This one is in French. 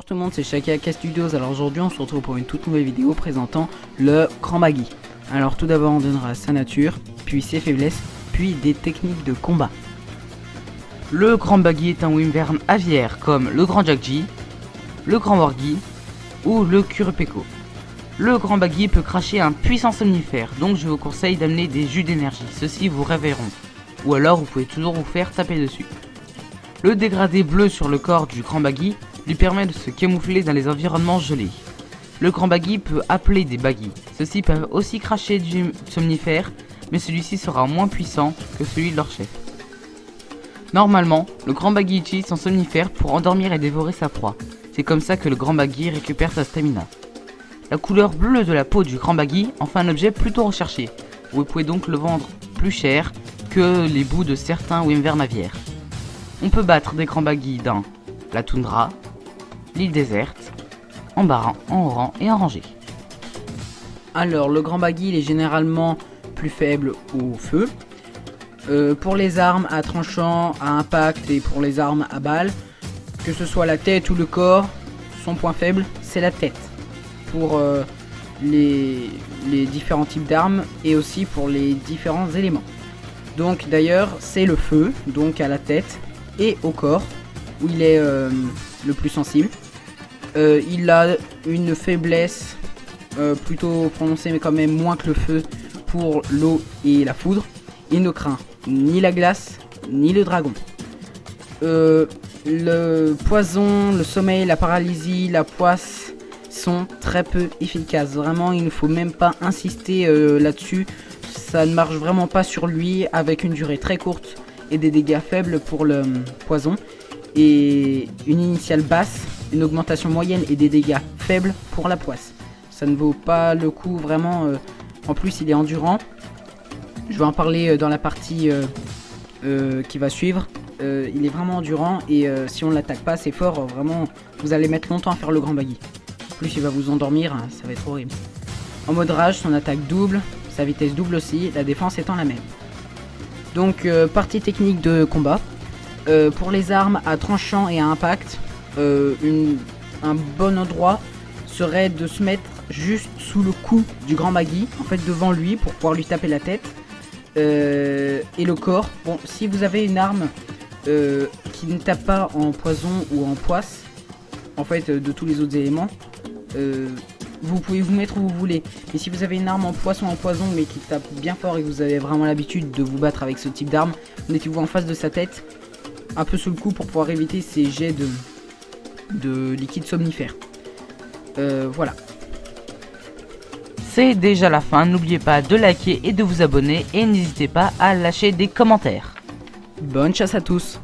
Bonjour tout le monde, c'est Shaka Studios. Alors aujourd'hui on se retrouve pour une toute nouvelle vidéo présentant le Grand Baggy. Alors tout d'abord on donnera sa nature, puis ses faiblesses, puis des techniques de combat. Le Grand Baggy est un Wyvern aviaire comme le Grand Jaggi, le Grand Wargi ou le Kurupeko. Le Grand Baggy peut cracher un puissant somnifère, donc je vous conseille d'amener des jus d'énergie, ceux-ci vous réveilleront. Ou alors vous pouvez toujours vous faire taper dessus. Le dégradé bleu sur le corps du Grand Baggy lui permet de se camoufler dans les environnements gelés. Le Grand Baggy peut appeler des Baggy. Ceux-ci peuvent aussi cracher du somnifère, mais celui-ci sera moins puissant que celui de leur chef. Normalement, le Grand Baggy utilise son somnifère pour endormir et dévorer sa proie. C'est comme ça que le Grand Baggy récupère sa stamina. La couleur bleue de la peau du Grand Baggy en fait un objet plutôt recherché. Vous pouvez donc le vendre plus cher que les bouts de certains Wyvern aviaires. On peut battre des Grands Baggy dans la toundra, l'île déserte, en rang et en rangée. Alors le Grand Baggy il est généralement plus faible au feu. Pour les armes à tranchant, à impact et pour les armes à balles, que ce soit la tête ou le corps, son point faible c'est la tête. Pour les différents types d'armes et aussi pour les différents éléments. Donc d'ailleurs c'est le feu, donc à la tête et au corps où il est le plus sensible. Il a une faiblesse plutôt prononcée mais quand même moins que le feu pour l'eau et la foudre. Il ne craint ni la glace ni le dragon. Le poison, le sommeil, la paralysie, la poisse sont très peu efficaces. Vraiment il ne faut même pas insister là-dessus. Ça ne marche vraiment pas sur lui avec une durée très courte et des dégâts faibles pour le poison. Et une initiale basse, une augmentation moyenne et des dégâts faibles pour la poisse. Ça ne vaut pas le coup vraiment. En plus il est endurant. Je vais en parler dans la partie qui va suivre. Il est vraiment endurant et si on ne l'attaque pas assez fort, vraiment vous allez mettre longtemps à faire le Grand Baggy. En plus il va vous endormir, ça va être horrible. En mode rage, son attaque double, sa vitesse double aussi, la défense étant la même. Donc partie technique de combat. Pour les armes à tranchant et à impact, un bon endroit serait de se mettre juste sous le cou du Grand Baggy, en fait devant lui pour pouvoir lui taper la tête. Et le corps, bon si vous avez une arme qui ne tape pas en poison ou en poisse, en fait de tous les autres éléments, vous pouvez vous mettre où vous voulez. Mais si vous avez une arme en poisson en poison mais qui tape bien fort et que vous avez vraiment l'habitude de vous battre avec ce type d'arme, mettez-vous en face de sa tête, un peu sous le cou pour pouvoir éviter ces jets de liquide somnifère. Voilà. C'est déjà la fin, n'oubliez pas de liker et de vous abonner et n'hésitez pas à lâcher des commentaires. Bonne chasse à tous.